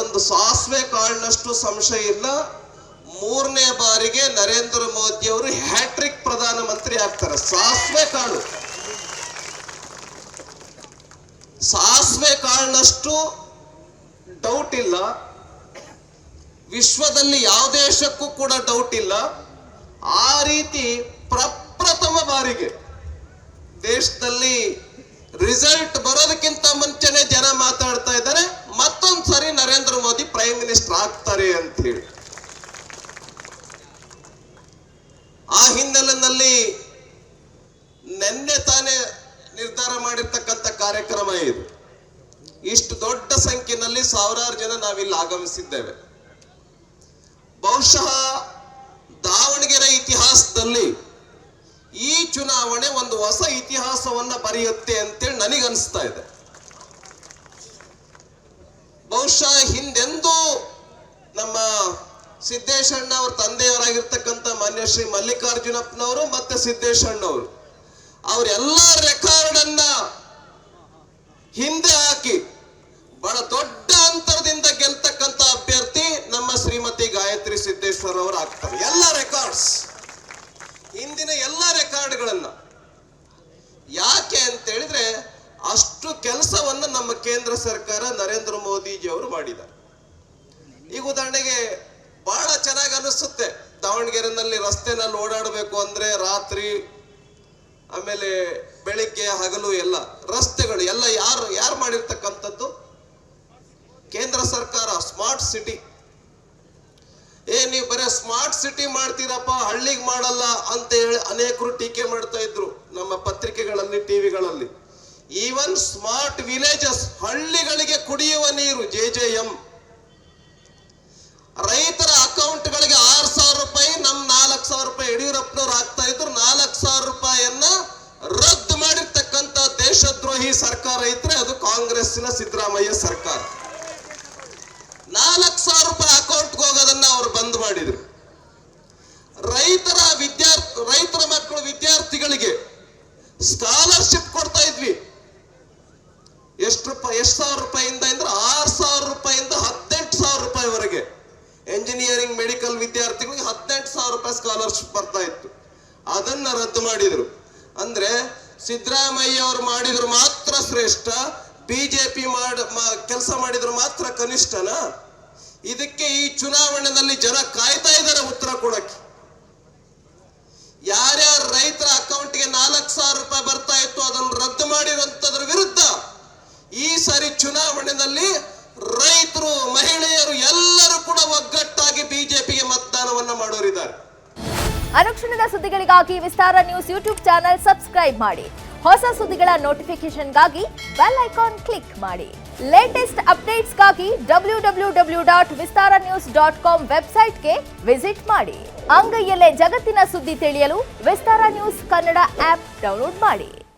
ಒಂದು ಸಾಸಿವೆ ಕಾಳಿನಷ್ಟು ಸಂಶಯ ಇಲ್ಲ, ಮೂರನೇ ಬಾರಿಗೆ ನರೇಂದ್ರ ಮೋದಿ ಅವರು ಹ್ಯಾಟ್ರಿಕ್ ಪ್ರಧಾನಮಂತ್ರಿ ಆಗ್ತಾರೆ. ಸಾಸಿವೆ ಕಾಳಿನಷ್ಟು ಡೌಟ್ ಇಲ್ಲ, ವಿಶ್ವದಲ್ಲಿ ಯಾವ ದೇಶಕ್ಕೂ ಕೂಡ ಡೌಟ್ ಇಲ್ಲ. ಆ ರೀತಿ ಪ್ರಪ್ರಥಮ ಬಾರಿಗೆ ದೇಶದಲ್ಲಿ ರಿಸಲ್ಟ್ ಬರೋದಕ್ಕಿಂತ ಮುಂಚೆನೆ ಜನ ಮಾತಾಡ್ತಾ ಇದ್ದಾರೆ ಮತ್ತೊಂದು ಸರಿ ನರೇಂದ್ರ ಮೋದಿ ಪ್ರೈಮ್ ಮಿನಿಸ್ಟರ್ ಆಗ್ತಾರೆ ಅಂತ ಹೇಳಿ. ಆ ಹಿನ್ನೆಲೆಯಲ್ಲಿ ನಿನ್ನೆ ತಾನೇ ನಿರ್ಧಾರ ಮಾಡಿರ್ತಕ್ಕಂಥ ಕಾರ್ಯಕ್ರಮ ಇದು. ಇಷ್ಟು ದೊಡ್ಡ ಸಂಖ್ಯೆಯಲ್ಲಿ ಸಾವಿರಾರು ಜನ ನಾವಿಲ್ಲಿ ಆಗಮಿಸಿದ್ದೇವೆ. ಬಹುಶಃ ದಾವಣಗೆರೆ ಇತಿಹಾಸದಲ್ಲಿ ಈ ಚುನಾವಣೆ ಒಂದು ಹೊಸ ಇತಿಹಾಸವನ್ನ ಬರೆಯುತ್ತೆ ಅಂತೇಳಿ ನನಗನ್ಸ್ತಾ ಇದೆ. ಬಹುಶಃ ಹಿಂದೆಂದೂ ನಮ್ಮ ಸಿದ್ದೇಶಣ್ಣ ಅವ್ರ ತಂದೆಯವರಾಗಿರ್ತಕ್ಕಂಥ ಮಾನ್ಯ ಶ್ರೀ ಮಲ್ಲಿಕಾರ್ಜುನಪ್ಪನವರು ಮತ್ತೆ ಸಿದ್ದೇಶಣ್ಣವರು ಅವರೆಲ್ಲ ರೆಕಾರ್ಡ್ ಅನ್ನ ಹಿಂದೆ ಹಾಕಿ ಬಹಳ ದೊಡ್ಡ ಅಂತರದಿಂದ ಗೆಲ್ತಕ್ಕಂಥ ಅಭ್ಯರ್ಥಿ ನಮ್ಮ ಶ್ರೀಮತಿ ಗಾಯತ್ರಿ ಸಿದ್ದೇಶ್ವರ್ ಅವರು ಆಗ್ತಾರೆ. ಎಲ್ಲ ರೆಕಾರ್ಡ್ಸ್, ಹಿಂದಿನ ಎಲ್ಲ ರೆಕಾರ್ಡ್ಗಳನ್ನ. ಯಾಕೆ ಅಂತ ಹೇಳಿದ್ರೆ ಅಷ್ಟು ಕೆಲಸವನ್ನ ನಮ್ಮ ಕೇಂದ್ರ ಸರ್ಕಾರ ನರೇಂದ್ರ ಮೋದಿಜಿ ಅವರು ಮಾಡಿದ್ದಾರೆ. ಈಗ ಉದಾಹರಣೆಗೆ ಬಹಳ ಚೆನ್ನಾಗಿ ಅನಿಸುತ್ತೆ, ದಾವಣಗೆರೆನಲ್ಲಿ ರಸ್ತೆನಲ್ಲಿ ಓಡಾಡಬೇಕು ಅಂದ್ರೆ ರಾತ್ರಿ ಆಮೇಲೆ ಬೆಳಿಗ್ಗೆ ಹಗಲು ಎಲ್ಲ ರಸ್ತೆಗಳು ಎಲ್ಲ ಯಾರು ಮಾಡಿರ್ತಕ್ಕಂಥದ್ದು? ಕೇಂದ್ರ ಸರ್ಕಾರ. Smart city. ನೀವು ಬರೀ ಸ್ಮಾರ್ಟ್ ಸಿಟಿ ಮಾಡ್ತೀರಪ್ಪ, ಹಳ್ಳಿಗೆ ಮಾಡಲ್ಲ ಅಂತ ಹೇಳಿ ಅನೇಕರು ಟೀಕೆ ಮಾಡ್ತಾ ಇದ್ರು ನಮ್ಮ ಪತ್ರಿಕೆಗಳಲ್ಲಿ, ಟಿವಿಗಳಲ್ಲಿ. ಈವನ್ ಸ್ಮಾರ್ಟ್ ವಿಲೇಜಸ್, ಹಳ್ಳಿಗಳಿಗೆ ಕುಡಿಯುವ ನೀರು JJM, ರೈತರ ಅಕೌಂಟ್ಗಳಿಗೆ 6,000 ರೂಪಾಯಿ, ನಮ್ 4,000 ರೂಪಾಯಿ ಯಡಿಯೂರಪ್ಪನವ್ರು ಆಗ್ತಾ ಇದ್ರು. 4,000 ರೂಪಾಯಿಯನ್ನ ರದ್ದು ಮಾಡಿರ್ತಕ್ಕಂಥ ದೇಶದ್ರೋಹಿ ಸರ್ಕಾರ ಇದ್ರೆ ಅದು ಕಾಂಗ್ರೆಸ್ಸಿನ ಸಿದ್ದರಾಮಯ್ಯ ಸರ್ಕಾರ. 4,000 ರೂಪಾಯಿ ಅಕೌಂಟ್ಗೆ ಹೋಗೋದನ್ನ ಅವ್ರು ಬಂದ್ ಮಾಡಿದ್ರು. ರೈತರ ಮಕ್ಕಳು ವಿದ್ಯಾರ್ಥಿಗಳಿಗೆ ಸ್ಕಾಲರ್ಶಿಪ್ ಕೊಡ್ತಾ ಇದ್ವಿ. ಎಷ್ಟು ಸಾವಿರ ರೂಪಾಯಿಂದ ಅಂದ್ರೆ 6,000 ರೂಪಾಯಿಂದ 18,000 ರೂಪಾಯಿವರೆಗೆ ಎಂಜಿನಿಯರಿಂಗ್ ಮೆಡಿಕಲ್ ವಿದ್ಯಾರ್ಥಿಗಳಿಗೆ 18,000 ರೂಪಾಯಿ ಸ್ಕಾಲರ್ಶಿಪ್ ಬರ್ತಾ ಇತ್ತು. ಅದನ್ನ ರದ್ದು ಮಾಡಿದ್ರು. ಅಂದ್ರೆ ಸಿದ್ದರಾಮಯ್ಯ ಅವರು ಮಾಡಿದ್ರು ಮಾತ್ರ ಶ್ರೇಷ್ಠ, ಬಿಜೆಪಿ ಕೆಲಸ ಮಾಡಿದ್ರು ಮಾತ್ರ ಕನಿಷ್ಠನಾ? ಇದಕ್ಕೆ ಈ ಚುನಾವಣೆಯಲ್ಲಿ ಜನ ಕಾಯ್ತಾ ಇದ್ದಾರೆ ಉತ್ತರ ಕೊಡಕ್ಕೆ. ಯಾರ್ಯಾರ ರೈತರ ಅಕೌಂಟ್ಗೆ 4,000 ರೂಪಾಯಿ ಬರ್ತಾ ಇತ್ತು ಅದನ್ನು ರದ್ದು ಮಾಡಿರುವಂತದ್ರ ವಿರುದ್ಧ ಈ ಸಾರಿ ಚುನಾವಣೆಯಲ್ಲಿ ರೈತರು, ಮಹಿಳೆಯರು ಎಲ್ಲರೂ ಕೂಡ ಒಗ್ಗಟ್ಟಾಗಿ ಬಿಜೆಪಿಗೆ ಮತದಾನವನ್ನ ಮಾಡೋರಿದ್ದಾರೆ. ಅನುಕ್ಷಣದ ಸುದ್ದಿಗಳಿಗಾಗಿ ವಿಸ್ತಾರ ನ್ಯೂಸ್ ಯೂಟ್ಯೂಬ್ ಚಾನೆಲ್ ಸಬ್ಸ್ಕ್ರೈಬ್ ಮಾಡಿ. ಹೊಸ ಸುದ್ದಿಗಳ ನೋಟಿಫಿಕೇಶನ್ಗಾಗಿ ಬೆಲ್ ಐಕಾನ್ ಕ್ಲಿಕ್ ಮಾಡಿ. ಲೇಟೆಸ್ಟ್ ಅಪ್ಡೇಟ್ಸ್ಗಾಗಿ www.vistaranews.com ವೆಬ್ಸೈಟ್ಗೆ ವಿಸಿಟ್ ಮಾಡಿ. ಅಂಗೈಯಲ್ಲೇ ಜಗತ್ತಿನ ಸುದ್ದಿ ತಿಳಿಯಲು ವಿಸ್ತಾರ ನ್ಯೂಸ್ ಕನ್ನಡ ಆಪ್ ಡೌನ್ಲೋಡ್ ಮಾಡಿ.